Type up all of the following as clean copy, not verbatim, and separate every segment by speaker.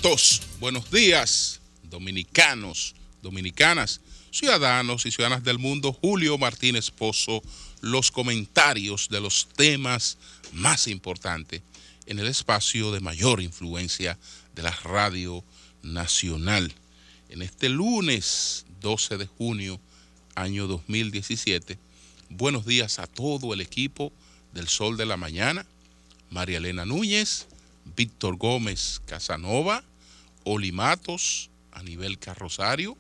Speaker 1: Santos. Buenos días, dominicanos, dominicanas, ciudadanos y ciudadanas del mundo. Julio Martínez Pozo, los comentarios de los temas más importantes en el espacio de mayor influencia de la radio nacional. En este lunes 12 de junio, año 2017, buenos días a todo el equipo del Sol de la Mañana, María Elena Núñez, Víctor Gómez Casanova, Oli Matos, Anibel Carrosario.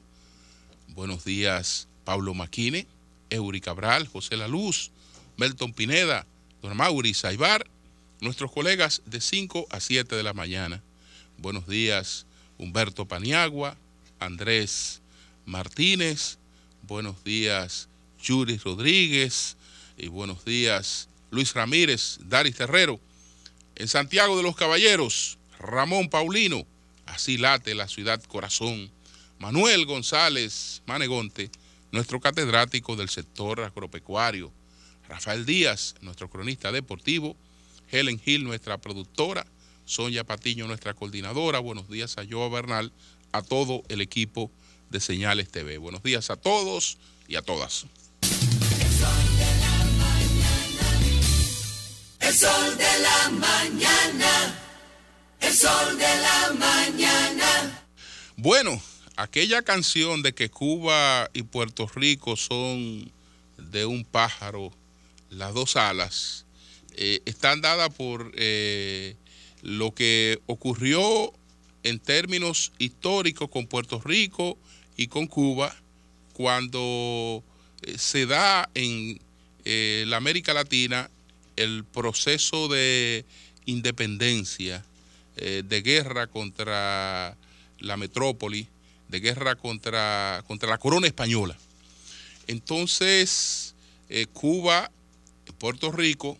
Speaker 1: Buenos días, Pablo Maquine, Eury Cabral, José La Luz, Melton Pineda, Don Mauri Saibar, nuestros colegas de 5 a 7 de la mañana. Buenos días, Humberto Paniagua, Andrés Martínez. Buenos días, Yuri Rodríguez. Y buenos días, Luis Ramírez, Daris Terrero. En Santiago de los Caballeros, Ramón Paulino, así late la ciudad corazón. Manuel González Manegonte, nuestro catedrático del sector agropecuario. Rafael Díaz, nuestro cronista deportivo. Helen Gil, nuestra productora. Sonia Patiño, nuestra coordinadora. Buenos días a Joa Bernal, a todo el equipo de Señales TV. Buenos días a todos y a todas.
Speaker 2: El sol de la mañana, el sol de la mañana.
Speaker 1: Bueno, aquella canción de que Cuba y Puerto Rico son de un pájaro, las dos alas, están dadas por lo que ocurrió en términos históricos con Puerto Rico y con Cuba cuando se da en la América Latina el proceso de independencia, de guerra contra la metrópoli, de guerra contra la corona española. Entonces, Cuba y Puerto Rico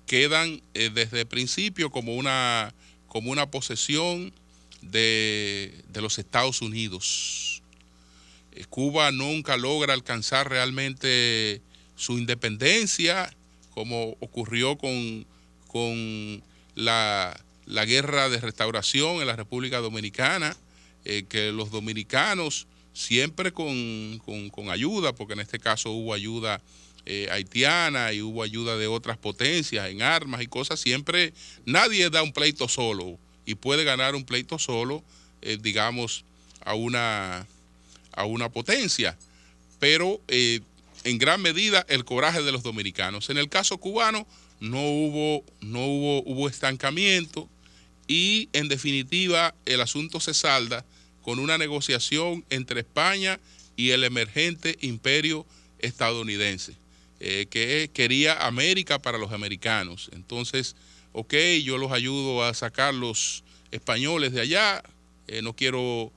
Speaker 1: quedan desde el principio como una posesión de los Estados Unidos. Cuba nunca logra alcanzar realmente su independencia, como ocurrió con la guerra de restauración en la República Dominicana, que los dominicanos siempre con ayuda, porque en este caso hubo ayuda haitiana y hubo ayuda de otras potencias en armas y cosas, siempre nadie da un pleito solo y puede ganar un pleito solo, digamos, a una potencia, pero en gran medida el coraje de los dominicanos. En el caso cubano no hubo estancamiento y en definitiva el asunto se salda con una negociación entre España y el emergente imperio estadounidense, que quería América para los americanos. Entonces, ok, yo los ayudo a sacar los españoles de allá, no quiero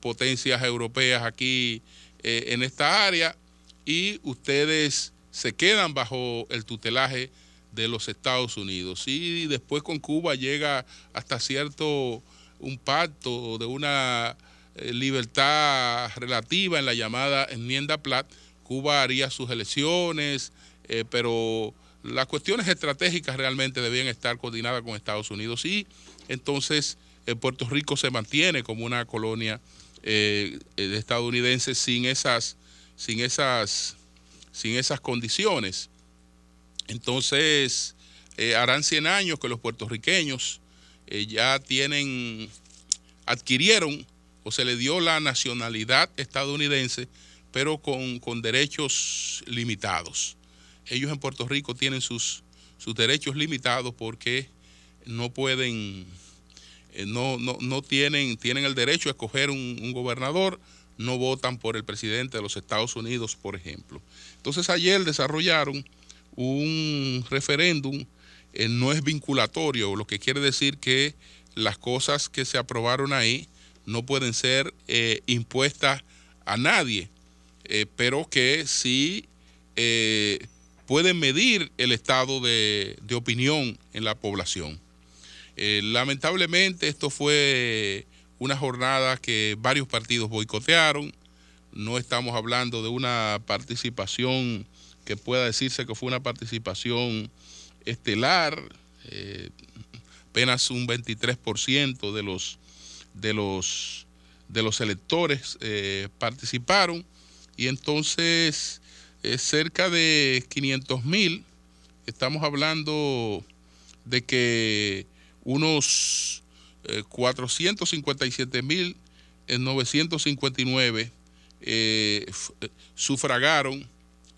Speaker 1: potencias europeas aquí en esta área, y ustedes se quedan bajo el tutelaje de los Estados Unidos. Y después con Cuba llega hasta cierto un pacto de una libertad relativa en la llamada enmienda Platt. Cuba haría sus elecciones, pero las cuestiones estratégicas realmente debían estar coordinadas con Estados Unidos, y entonces Puerto Rico se mantiene como una colonia estadounidense sin esas condiciones. Entonces, harán 100 años que los puertorriqueños ya adquirieron o se le dio la nacionalidad estadounidense, pero con derechos limitados. Ellos en Puerto Rico tienen sus derechos limitados porque no pueden, no tienen el derecho a escoger un gobernador, no votan por el presidente de los Estados Unidos, por ejemplo. Entonces ayer desarrollaron un referéndum, no es vinculatorio, lo que quiere decir que las cosas que se aprobaron ahí no pueden ser impuestas a nadie, pero que sí pueden medir el estado de opinión en la población. Lamentablemente esto fue una jornada que varios partidos boicotearon. No estamos hablando de una participación que pueda decirse que fue una participación estelar, apenas un 23% de los electores participaron, y entonces cerca de 500.000, estamos hablando de que unos 457.959 sufragaron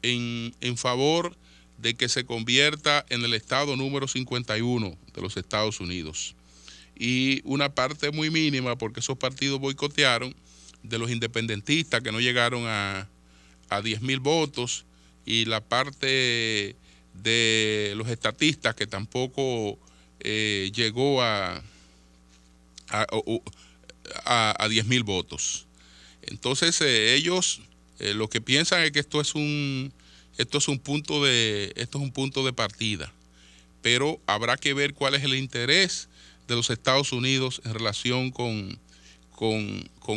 Speaker 1: en favor de que se convierta en el estado número 51 de los Estados Unidos. Y una parte muy mínima, porque esos partidos boicotearon, de los independentistas que no llegaron a 10.000 votos, y la parte de los estatistas que tampoco llegó a 10.000 votos. Entonces ellos lo que piensan es que esto es un punto de partida, pero habrá que ver cuál es el interés de los Estados Unidos en relación con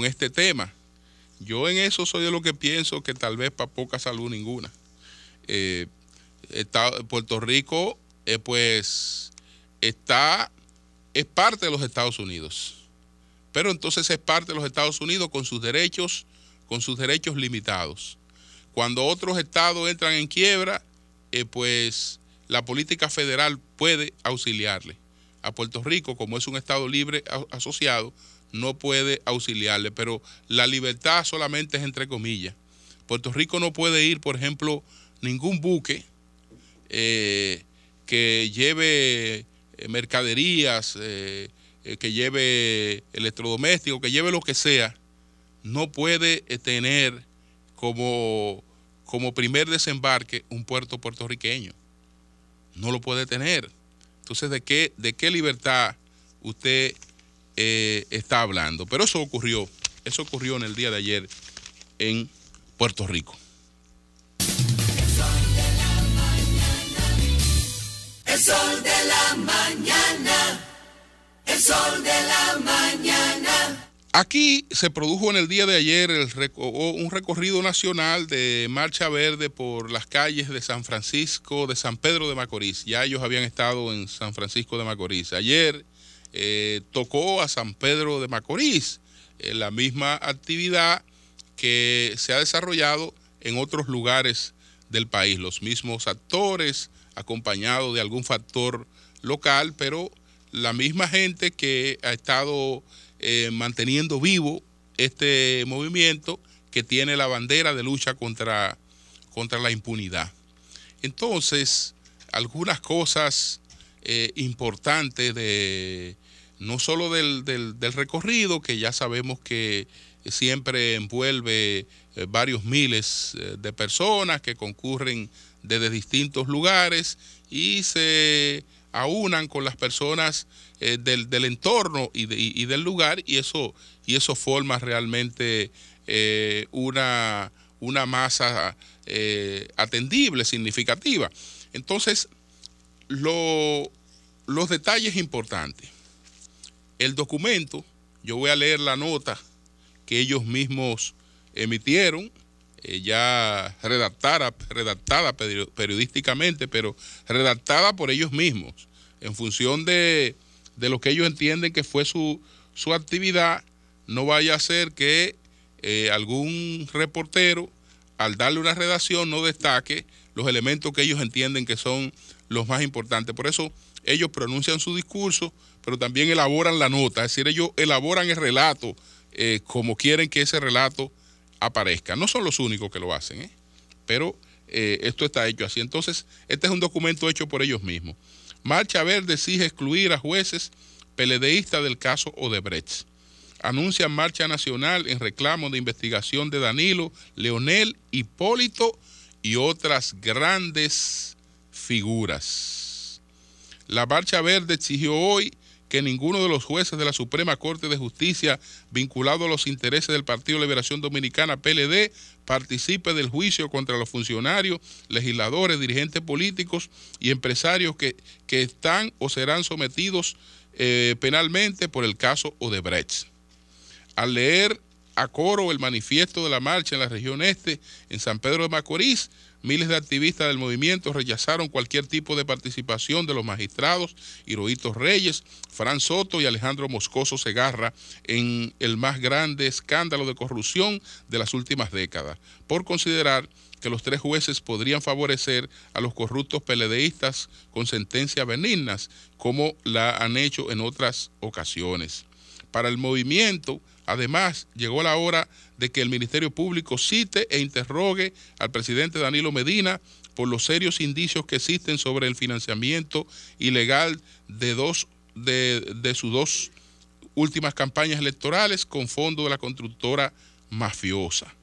Speaker 1: este tema. Yo en eso soy de lo que pienso que tal vez para poca salud ninguna. Puerto Rico pues es parte de los Estados Unidos, pero entonces es parte de los Estados Unidos con sus derechos limitados. Cuando otros estados entran en quiebra, pues la política federal puede auxiliarle. A Puerto Rico, como es un estado libre asociado, no puede auxiliarle, pero la libertad solamente es entre comillas. Puerto Rico no puede ir, por ejemplo, ningún buque que lleve mercaderías, que lleve electrodomésticos, que lleve lo que sea, no puede tener como primer desembarque un puerto puertorriqueño. No lo puede tener. Entonces, ¿de qué libertad usted está hablando? Pero eso ocurrió en el día de ayer en Puerto Rico.
Speaker 2: El sol de la mañana, el sol de la mañana.
Speaker 1: Aquí se produjo en el día de ayer un recorrido nacional de Marcha Verde por las calles de San Francisco, de San Pedro de Macorís. Ya ellos habían estado en San Francisco de Macorís. Ayer tocó a San Pedro de Macorís, la misma actividad que se ha desarrollado en otros lugares del país. Los mismos actores, acompañados de algún factor local, pero la misma gente que ha estado manteniendo vivo este movimiento, que tiene la bandera de lucha contra la impunidad. Entonces, algunas cosas importantes no solo del recorrido, que ya sabemos que siempre envuelve varios miles de personas que concurren desde distintos lugares y se aunan con las personas del entorno y del lugar, y eso forma realmente una masa atendible, significativa. Entonces, los detalles importantes. El documento, yo voy a leer la nota que ellos mismos emitieron, ya redactada periodísticamente, pero redactada por ellos mismos, en función de lo que ellos entienden que fue su actividad. No vaya a ser que algún reportero, al darle una redacción, no destaque los elementos que ellos entienden que son los más importantes. Por eso ellos pronuncian su discurso, pero también elaboran la nota, es decir, ellos elaboran el relato como quieren que ese relato aparezca. No son los únicos que lo hacen, pero esto está hecho así. Entonces, este es un documento hecho por ellos mismos. Marcha Verde exige excluir a jueces PLDistas del caso Odebrecht. Anuncian marcha nacional en reclamo de investigación de Danilo, Leonel, Hipólito y otras grandes figuras. La Marcha Verde exigió hoy que ninguno de los jueces de la Suprema Corte de Justicia vinculado a los intereses del Partido de Liberación Dominicana, PLD, participe del juicio contra los funcionarios, legisladores, dirigentes políticos y empresarios que están o serán sometidos penalmente por el caso Odebrecht. Al leer a coro el manifiesto de la marcha en la región este, en San Pedro de Macorís, miles de activistas del movimiento rechazaron cualquier tipo de participación de los magistrados Hirohito Reyes, Fran Soto y Alejandro Moscoso Segarra en el más grande escándalo de corrupción de las últimas décadas, por considerar que los 3 jueces podrían favorecer a los corruptos PLDistas con sentencias benignas, como la han hecho en otras ocasiones. Para el movimiento, además, llegó la hora de que el Ministerio Público cite e interrogue al presidente Danilo Medina por los serios indicios que existen sobre el financiamiento ilegal de sus 2 últimas campañas electorales con fondos de la constructora mafiosa.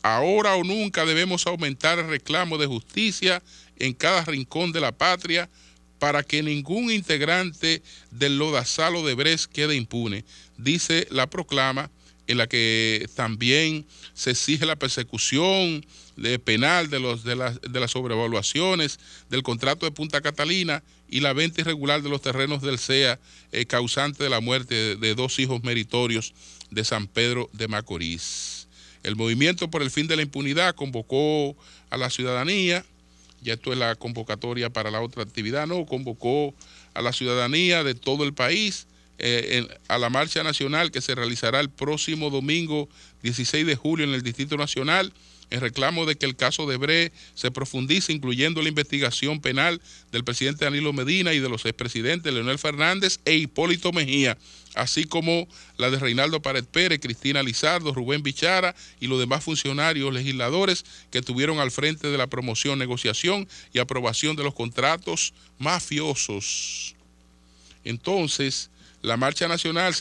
Speaker 1: Ahora o nunca debemos aumentar el reclamo de justicia en cada rincón de la patria para que ningún integrante del lodazal Odebrecht quede impune, dice la proclama, en la que también se exige la persecución penal de las sobrevaluaciones del contrato de Punta Catalina y la venta irregular de los terrenos del CEA, causante de la muerte de 2 hijos meritorios de San Pedro de Macorís. El Movimiento por el Fin de la Impunidad convocó a la ciudadanía, ya esto es la convocatoria para la otra actividad, ¿no? Convocó a la ciudadanía de todo el país a la marcha nacional que se realizará el próximo domingo 16 de julio en el Distrito Nacional, en reclamo de que el caso de Odebrecht se profundice, incluyendo la investigación penal del presidente Danilo Medina y de los expresidentes Leonel Fernández e Hipólito Mejía, así como la de Reinaldo Pared Pérez, Cristina Lizardo, Rubén Bichara y los demás funcionarios legisladores que estuvieron al frente de la promoción, negociación y aprobación de los contratos mafiosos. Entonces, la marcha nacional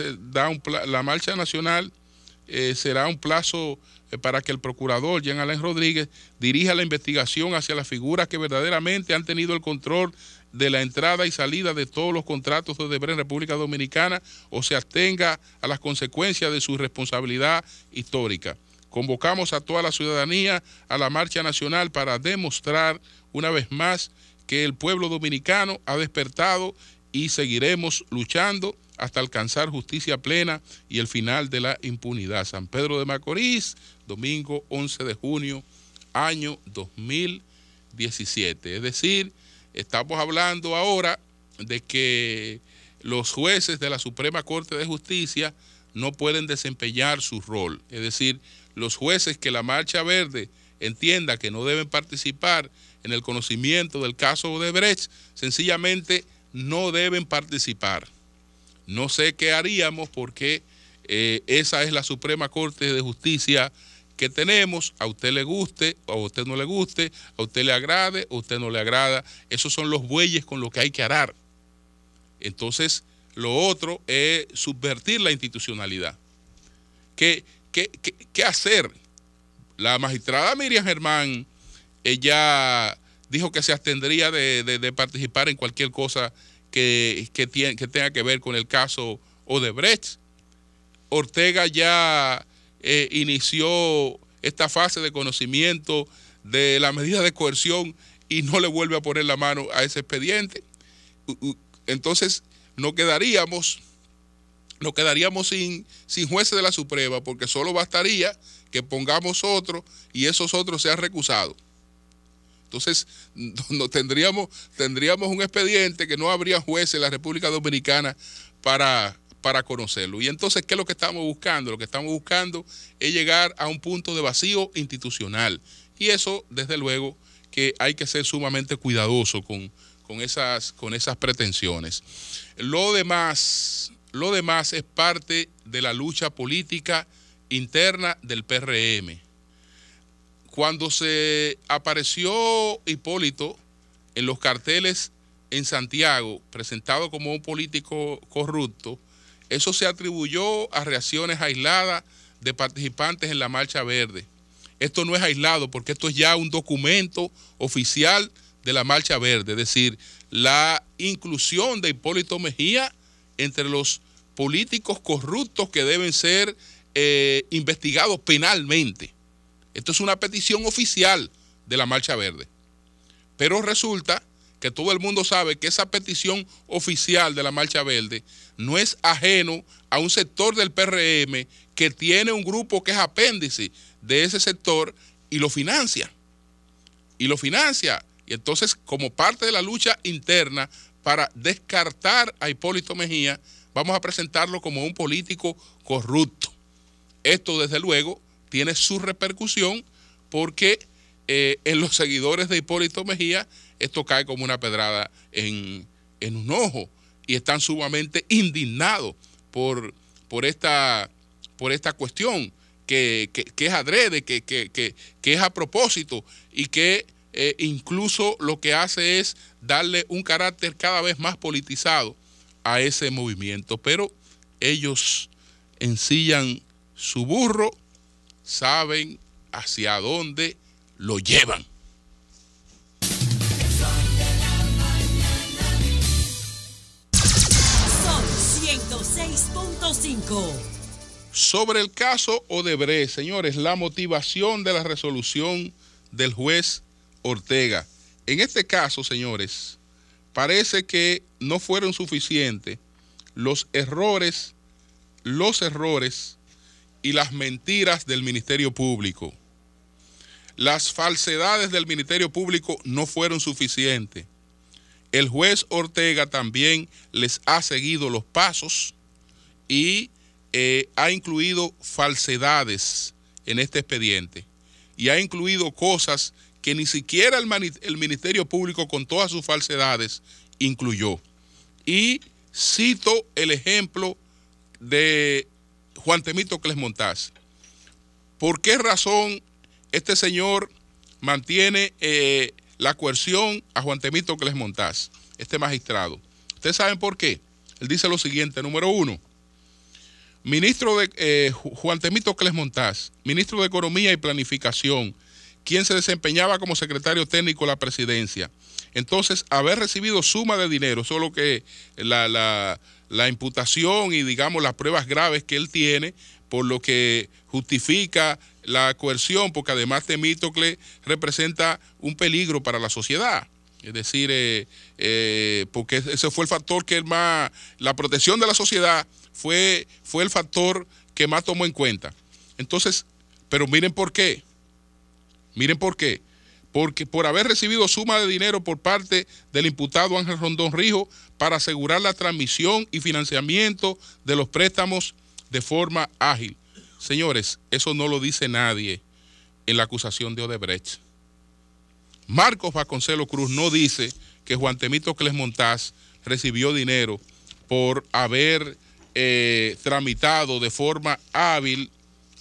Speaker 1: será un plazo para que el procurador Jean Alain Rodríguez dirija la investigación hacia las figuras que verdaderamente han tenido el control de la entrada y salida de todos los contratos de Odebrecht en República Dominicana o se abstenga a las consecuencias de su responsabilidad histórica. Convocamos a toda la ciudadanía a la marcha nacional para demostrar una vez más que el pueblo dominicano ha despertado y seguiremos luchando hasta alcanzar justicia plena y el final de la impunidad. San Pedro de Macorís, domingo 11 de junio, año 2017. Es decir, estamos hablando ahora de que los jueces de la Suprema Corte de Justicia no pueden desempeñar su rol. Es decir, los jueces que la Marcha Verde entienda que no deben participar en el conocimiento del caso Odebrecht, sencillamente no deben participar. No sé qué haríamos porque esa es la Suprema Corte de Justicia que tenemos. A usted le guste, a usted no le guste, a usted le agrade, a usted no le agrada. Esos son los bueyes con los que hay que arar. Entonces, lo otro es subvertir la institucionalidad. ¿Qué hacer? La magistrada Miriam Germán, ella dijo que se abstendría de participar en cualquier cosa que tenga que ver con el caso Odebrecht. Ortega ya inició esta fase de conocimiento de la medida de coerción y no le vuelve a poner la mano a ese expediente. Entonces nos quedaríamos sin jueces de la Suprema, porque solo bastaría que pongamos otro y esos otros sean recusados. Entonces no tendríamos un expediente que no habría jueces en la República Dominicana para conocerlo. Y entonces, ¿qué es lo que estamos buscando? Lo que estamos buscando es llegar a un punto de vacío institucional. Y eso, desde luego, que hay que ser sumamente cuidadoso con esas pretensiones. Lo demás es parte de la lucha política interna del PRM. Cuando se apareció Hipólito en los carteles en Santiago, presentado como un político corrupto, eso se atribuyó a reacciones aisladas de participantes en la Marcha Verde. Esto no es aislado porque esto es ya un documento oficial de la Marcha Verde, es decir, la inclusión de Hipólito Mejía entre los políticos corruptos que deben ser investigados penalmente. Esto es una petición oficial de la Marcha Verde. Pero resulta que todo el mundo sabe que esa petición oficial de la Marcha Verde no es ajeno a un sector del PRM que tiene un grupo que es apéndice de ese sector y lo financia. y lo financia. Y entonces, como parte de la lucha interna para descartar a Hipólito Mejía, vamos a presentarlo como un político corrupto. Esto, desde luego, tiene su repercusión porque en los seguidores de Hipólito Mejía esto cae como una pedrada en un ojo y están sumamente indignados por esta cuestión que es adrede, que es a propósito y que incluso lo que hace es darle un carácter cada vez más politizado a ese movimiento. Pero ellos ensillan su burro, saben hacia dónde lo llevan.
Speaker 3: Son 106.5.
Speaker 1: Sobre el caso Odebrecht, señores, la motivación de la resolución del juez Ortega. En este caso, señores, parece que no fueron suficientes los errores y las mentiras del Ministerio Público. Las falsedades del Ministerio Público no fueron suficientes. El juez Ortega también les ha seguido los pasos y ha incluido falsedades en este expediente y ha incluido cosas que ni siquiera el Ministerio Público, con todas sus falsedades, incluyó. Y cito el ejemplo de Juan Temístocles Montaz. ¿Por qué razón este señor mantiene la coerción a Juan Temístocles Montaz, este magistrado? ¿Ustedes saben por qué? Él dice lo siguiente: número uno, Juan Temístocles Montaz, ministro de Economía y Planificación, quien se desempeñaba como secretario técnico de la presidencia. Entonces, haber recibido suma de dinero, solo que la imputación y, digamos, las pruebas graves que él tiene, por lo que justifica la coerción, porque además Temístocles representa un peligro para la sociedad. Es decir, porque ese fue el factor que la protección de la sociedad fue el factor que más tomó en cuenta. Entonces, pero miren por qué. Miren por qué. Porque por haber recibido suma de dinero por parte del imputado Ángel Rondón Rijo para asegurar la transmisión y financiamiento de los préstamos de forma ágil. Señores, eso no lo dice nadie en la acusación de Odebrecht. Marcos Vasconcelos Cruz no dice que Juan Temístocles Montaz recibió dinero por haber tramitado de forma hábil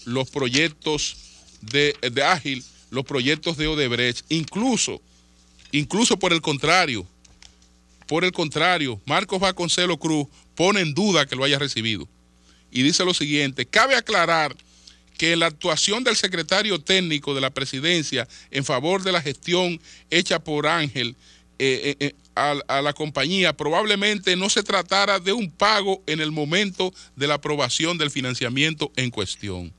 Speaker 1: los proyectos de ágil, los proyectos de Odebrecht. Incluso por el contrario, Marcos Vasconcelos Cruz pone en duda que lo haya recibido. Y dice lo siguiente: cabe aclarar que la actuación del secretario técnico de la presidencia en favor de la gestión hecha por Ángel a la compañía probablemente no se tratara de un pago en el momento de la aprobación del financiamiento en cuestión.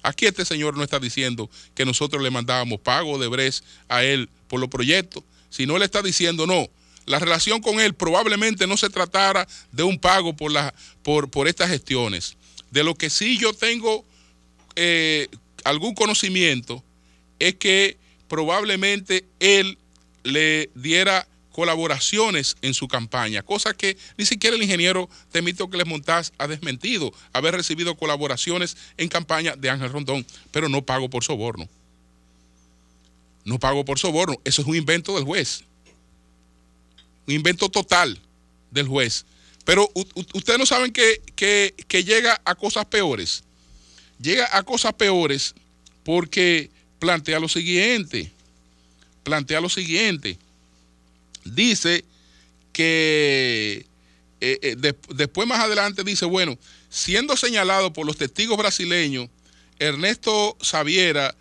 Speaker 1: Aquí este señor no está diciendo que nosotros le mandábamos pago de Odebrecht a él por los proyectos, sino él está diciendo no, la relación con él probablemente no se tratara de un pago por estas gestiones. De lo que sí yo tengo algún conocimiento es que probablemente él le diera colaboraciones en su campaña, cosa que ni siquiera el ingeniero Temístocles Montaz ha desmentido, haber recibido colaboraciones en campaña de Ángel Rondón, pero no pago por soborno. No pago por soborno, eso es un invento del juez, un invento total del juez. Pero ustedes no saben que llega a cosas peores. Llega a cosas peores porque plantea lo siguiente. Dice que después más adelante dice, bueno, siendo señalado por los testigos brasileños Ernesto Xaviera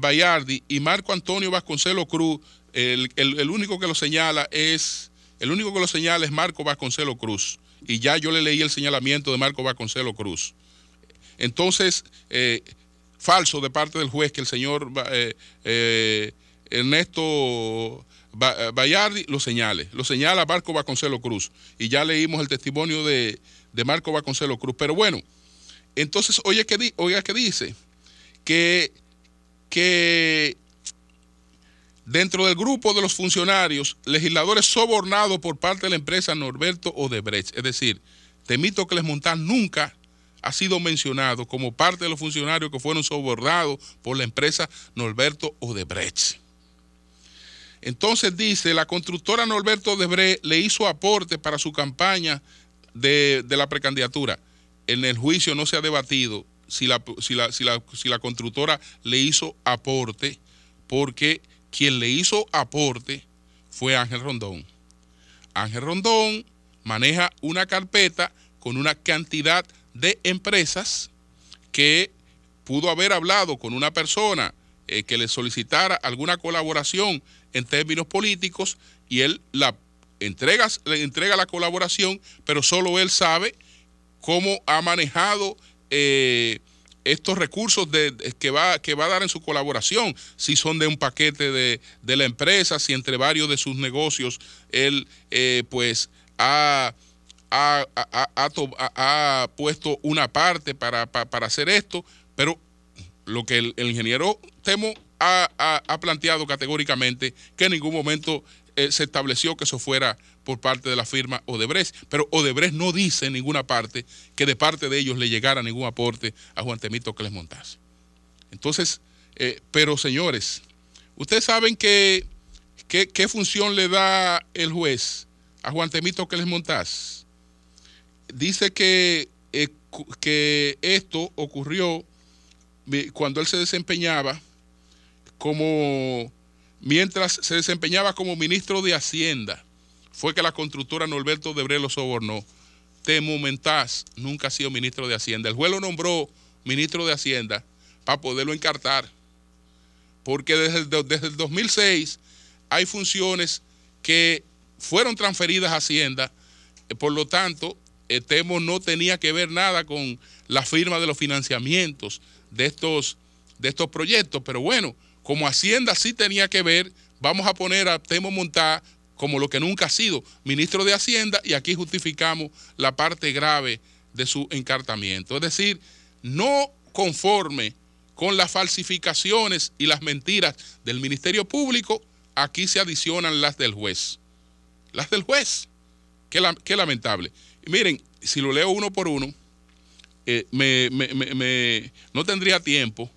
Speaker 1: Bayardi y Marco Antonio Vasconcelos Cruz, el único que lo señala es Marco Vasconcelos Cruz. Y ya yo le leí el señalamiento de Marco Vasconcelos Cruz. Entonces, falso de parte del juez que el señor Ernesto Bayardi lo señala Marco Vasconcelos Cruz. Y ya leímos el testimonio de Marco Vasconcelos Cruz. Pero bueno, entonces, oiga que dice que Dentro del grupo de los funcionarios, legisladores sobornados por parte de la empresa Norberto Odebrecht. Es decir, Temístocles Montás nunca ha sido mencionado como parte de los funcionarios que fueron sobornados por la empresa Norberto Odebrecht. Entonces dice, la constructora Norberto Odebrecht le hizo aporte para su campaña de la precandidatura. En el juicio no se ha debatido si la constructora le hizo aporte, porque quien le hizo aporte fue Ángel Rondón. Ángel Rondón maneja una carpeta con una cantidad de empresas que pudo haber hablado con una persona que le solicitara alguna colaboración en términos políticos y él le entrega la colaboración, pero solo él sabe cómo ha manejado estos recursos que va a dar en su colaboración, si son de un paquete de la empresa, si entre varios de sus negocios él pues ha puesto una parte para hacer esto, pero lo que el ingeniero Temo ha planteado categóricamente que en ningún momento se estableció que eso fuera por parte de la firma Odebrecht, pero Odebrecht no dice en ninguna parte que de parte de ellos le llegara ningún aporte a Juan Temístocles Montás. Entonces, pero señores, ustedes saben qué función le da el juez a Juan Temístocles Montás. Dice que esto ocurrió cuando él se desempeñaba mientras se desempeñaba como ministro de Hacienda, fue que la constructora Norberto Odebrecht lo sobornó. Temo Montás nunca ha sido ministro de Hacienda. El juez lo nombró ministro de Hacienda para poderlo encartar, porque desde el 2006 hay funciones que fueron transferidas a Hacienda, por lo tanto, Temo no tenía que ver nada con la firma de los financiamientos de estos proyectos, pero bueno, como Hacienda sí tenía que ver, vamos a poner a Temo Montás como lo que nunca ha sido, ministro de Hacienda, y aquí justificamos la parte grave de su encartamiento. Es decir, no conforme con las falsificaciones y las mentiras del Ministerio Público, aquí se adicionan las del juez. Las del juez. Qué lamentable. Y miren, si lo leo uno por uno, no tendría tiempo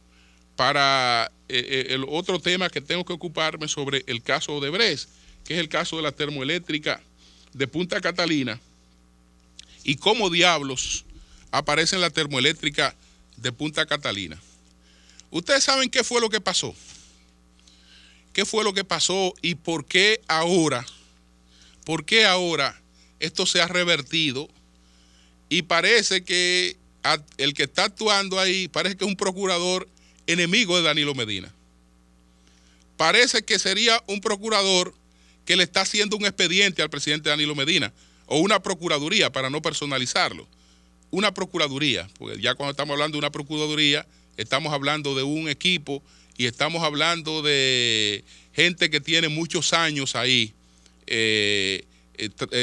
Speaker 1: para el otro tema que tengo que ocuparme sobre el caso Odebrecht, que es el caso de la termoeléctrica de Punta Catalina y cómo diablos aparece en la termoeléctrica de Punta Catalina. Ustedes saben qué fue lo que pasó. ¿Qué fue lo que pasó y por qué ahora esto se ha revertido? Y parece que el que está actuando ahí parece que es un procurador enemigo de Danilo Medina. Parece que sería un procurador que le está haciendo un expediente al presidente Danilo Medina, o una procuraduría, para no personalizarlo. Una procuraduría, porque ya cuando estamos hablando de una procuraduría, estamos hablando de un equipo y estamos hablando de gente que tiene muchos años ahí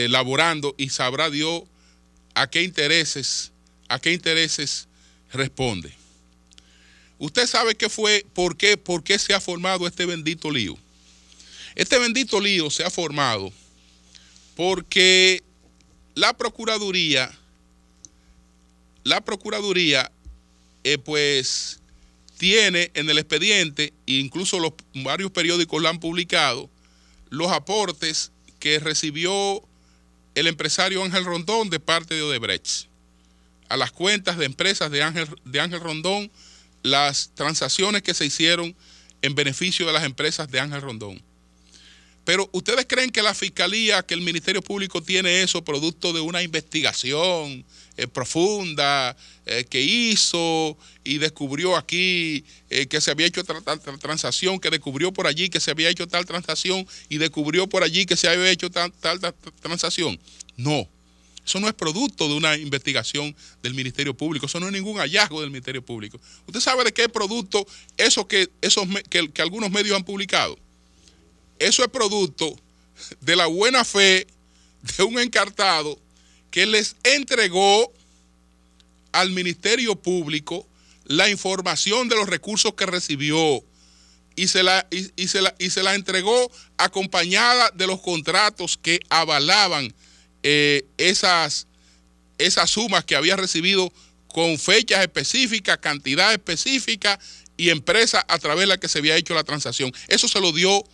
Speaker 1: laborando, y sabrá Dios a qué intereses responde. Usted sabe qué fue, por qué se ha formado este bendito lío. Este bendito lío se ha formado porque la Procuraduría pues tiene en el expediente, e incluso varios periódicos lo han publicado, los aportes que recibió el empresario Ángel Rondón de parte de Odebrecht a las cuentas de empresas de Ángel Rondón, las transacciones que se hicieron en beneficio de las empresas de Ángel Rondón. Pero ¿ustedes creen que la Fiscalía, que el Ministerio Público tiene eso producto de una investigación profunda que hizo y descubrió aquí que se había hecho tal transacción, que descubrió por allí que se había hecho tal transacción y descubrió por allí que se había hecho tal transacción? No, eso no es producto de una investigación del Ministerio Público, eso no es ningún hallazgo del Ministerio Público. ¿Usted sabe de qué es producto eso que algunos medios han publicado? Eso es producto de la buena fe de un encartado que les entregó al Ministerio Público la información de los recursos que recibió y se la entregó acompañada de los contratos que avalaban esas sumas que había recibido con fechas específicas, cantidad específica y empresa a través de la que se había hecho la transacción. Eso se lo dio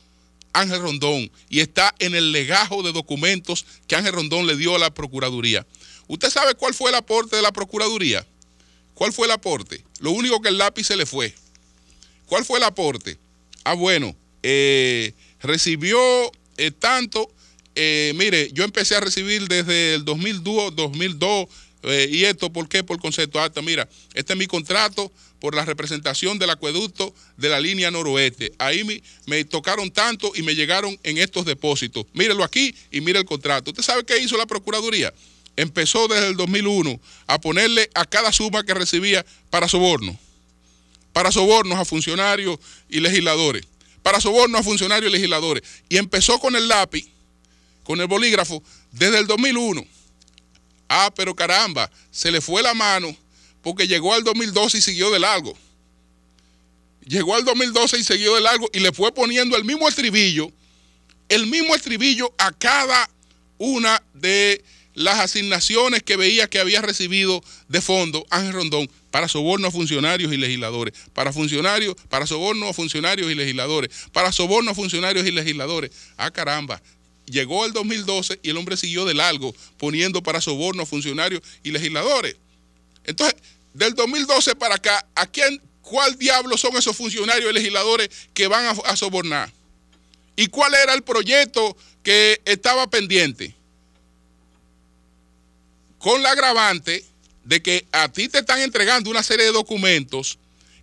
Speaker 1: Ángel Rondón y está en el legajo de documentos que Ángel Rondón le dio a la Procuraduría. ¿Usted sabe cuál fue el aporte de la Procuraduría? ¿Cuál fue el aporte? Lo único que el lápiz se le fue. ¿Cuál fue el aporte? Bueno, recibió tanto, mire, yo empecé a recibir desde el 2002, y esto, ¿por qué? Por concepto alto. Mira, este es mi contrato por la representación del acueducto de la línea noroeste. Ahí me tocaron tanto y me llegaron en estos depósitos. Mírelo aquí y mire el contrato. ¿Usted sabe qué hizo la Procuraduría? Empezó desde el 2001 a ponerle a cada suma que recibía para sobornos a funcionarios y legisladores, y empezó con el lápiz, con el bolígrafo, desde el 2001. Pero caramba, se le fue la mano porque llegó al 2012 y siguió de largo. Y le fue poniendo el mismo estribillo a cada una de las asignaciones que veía que había recibido de fondo Ángel Rondón para soborno a funcionarios y legisladores, para soborno a funcionarios y legisladores, para soborno a funcionarios y legisladores. Caramba. Llegó el 2012 y el hombre siguió de largo poniendo para soborno a funcionarios y legisladores. Entonces, del 2012 para acá, ¿cuál diablo son esos funcionarios y legisladores que van a sobornar? ¿Y cuál era el proyecto que estaba pendiente? Con la agravante de que a ti te están entregando una serie de documentos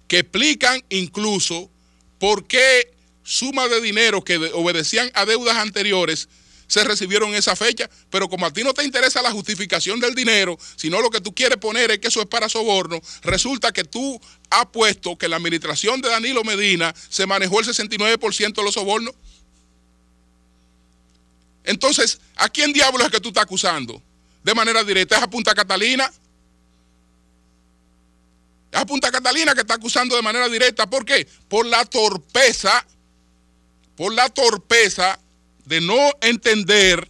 Speaker 1: que explican incluso por qué sumas de dinero que obedecían a deudas anteriores se recibieron en esa fecha, pero como a ti no te interesa la justificación del dinero, sino lo que tú quieres poner es que eso es para soborno, resulta que tú has puesto que la administración de Danilo Medina se manejó el 69% de los sobornos. Entonces, ¿a quién diablos es que tú estás acusando? De manera directa, ¿es a Punta Catalina? Es a Punta Catalina que está acusando de manera directa. ¿Por qué? Por la torpeza de no entender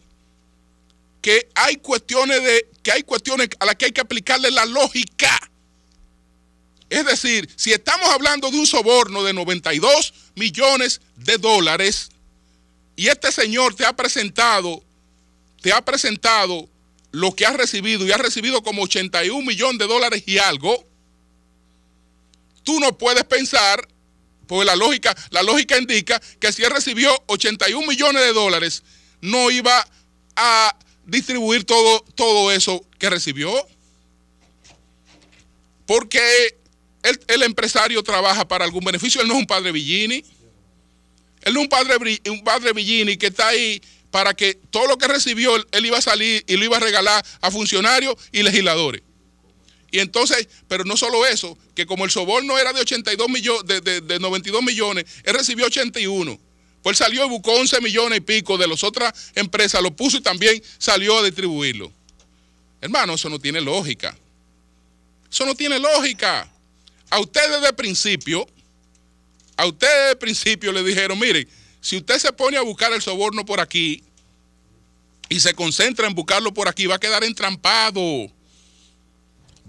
Speaker 1: que hay cuestiones a las que hay que aplicarle la lógica. Es decir, si estamos hablando de un soborno de 92 millones de dólares y este señor te ha presentado lo que ha recibido y ha recibido como 81 millones de dólares y algo, tú no puedes pensar, porque la lógica indica que si él recibió 81 millones de dólares, no iba a distribuir todo eso que recibió. Porque el empresario trabaja para algún beneficio. Él no es un padre Villini. Él no es un padre Villini que está ahí para que todo lo que recibió él iba a salir y lo iba a regalar a funcionarios y legisladores. Y entonces, pero no solo eso, que como el soborno era de 82 millones, de 92 millones, él recibió 81. Pues él salió y buscó 11 millones y pico de las otras empresas, lo puso y también salió a distribuirlo. Hermano, eso no tiene lógica. Eso no tiene lógica. A ustedes de principio le dijeron, mire, si usted se pone a buscar el soborno por aquí y se concentra en buscarlo por aquí, va a quedar entrampado.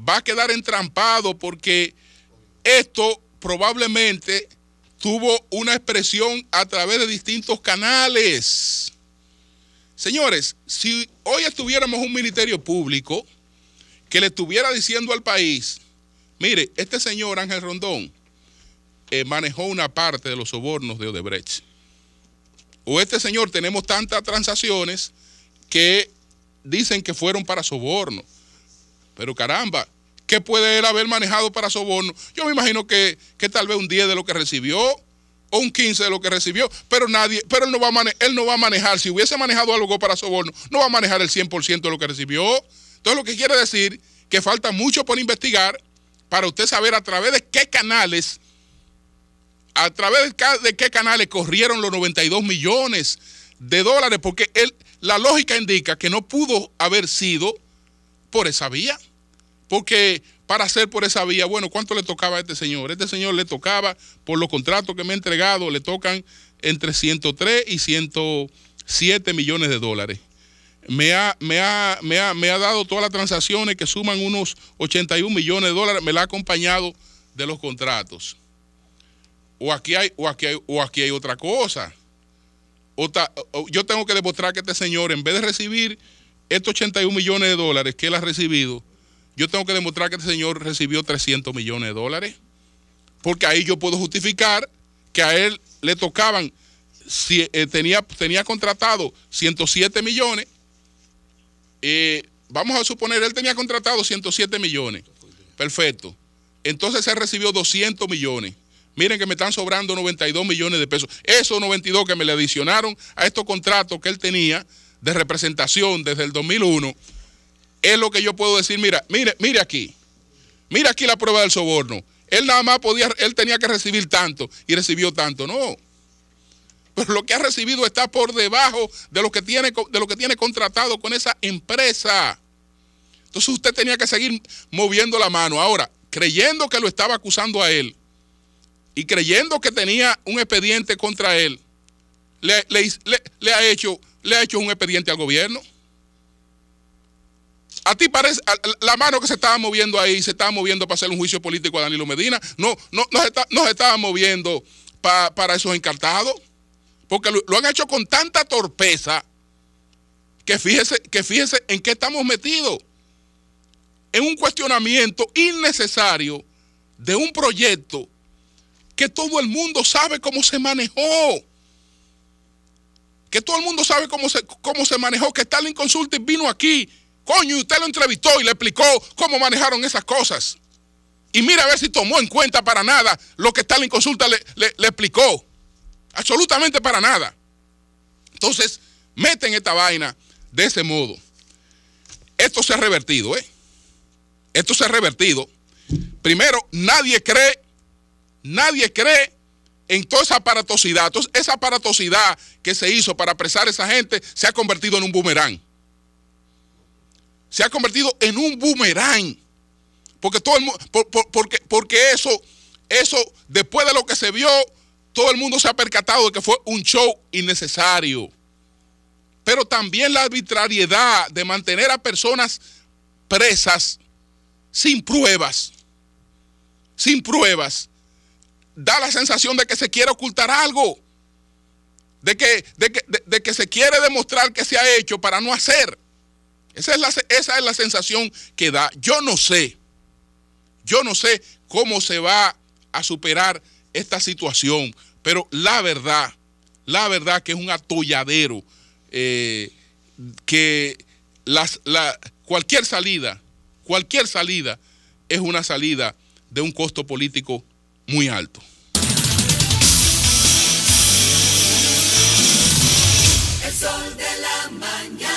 Speaker 1: Va a quedar entrampado porque esto probablemente tuvo una expresión a través de distintos canales. Señores, si hoy estuviéramos un ministerio público que le estuviera diciendo al país, mire, este señor Ángel Rondón manejó una parte de los sobornos de Odebrecht. O este señor tenemos tantas transacciones que dicen que fueron para soborno. Pero caramba, ¿qué puede él haber manejado para soborno? Yo me imagino que tal vez un 10 de lo que recibió o un 15 de lo que recibió, pero él no va a manejar, si hubiese manejado algo para soborno, no va a manejar el 100% de lo que recibió. Entonces lo que quiere decir que falta mucho por investigar para usted saber a través de qué canales corrieron los 92 millones de dólares, porque la lógica indica que no pudo haber sido por esa vía. Porque para hacer por esa vía. Bueno, ¿cuánto le tocaba a este señor? Este señor le tocaba, por los contratos que me ha entregado, le tocan entre 103 y 107 millones de dólares. Me ha dado todas las transacciones que suman unos 81 millones de dólares, me la ha acompañado de los contratos. O aquí hay otra cosa. Yo tengo que demostrar que este señor, en vez de recibir estos 81 millones de dólares que él ha recibido, yo tengo que demostrar que este señor recibió 300 millones de dólares. Porque ahí yo puedo justificar que a él le tocaban, si tenía contratado 107 millones, vamos a suponer, él tenía contratado 107 millones. Perfecto. Entonces él recibió 200 millones. Miren que me están sobrando 92 millones de pesos. Esos 92 que me le adicionaron a estos contratos que él tenía de representación desde el 2001, es lo que yo puedo decir. Mire aquí la prueba del soborno. Él nada más él tenía que recibir tanto y recibió tanto. No. Pero lo que ha recibido está por debajo de lo que tiene contratado con esa empresa. Entonces usted tenía que seguir moviendo la mano. Ahora, creyendo que lo estaba acusando a él y creyendo que tenía un expediente contra él, le ha hecho un expediente al gobierno. ¿A ti parece la mano que se estaba moviendo ahí, se estaba moviendo para hacer un juicio político a Danilo Medina? No se estaba moviendo para esos encartados, porque lo han hecho con tanta torpeza que fíjese en qué estamos metidos. En un cuestionamiento innecesario de un proyecto que todo el mundo sabe cómo se manejó. Que todo el mundo sabe cómo se manejó, que Starling Consulting vino aquí, coño, y usted lo entrevistó y le explicó cómo manejaron esas cosas. Y mira a ver si tomó en cuenta para nada lo que Starling Consulting le explicó. Absolutamente para nada. Entonces, meten esta vaina de ese modo. Esto se ha revertido, Esto se ha revertido. Primero, nadie cree en toda esa aparatosidad. Entonces, esa aparatosidad que se hizo para apresar a esa gente se ha convertido en un boomerang. Se ha convertido en un boomerang. Porque todo el mundo, porque eso, después de lo que se vio, todo el mundo se ha percatado de que fue un show innecesario. Pero también la arbitrariedad de mantener a personas presas sin pruebas, da la sensación de que se quiere ocultar algo, de que se quiere demostrar que se ha hecho para no hacer. Esa es la sensación que da. Yo no sé cómo se va a superar esta situación, pero la verdad que es un atolladero, que cualquier salida es una salida de un costo político muy alto.
Speaker 2: El sol de la mañana.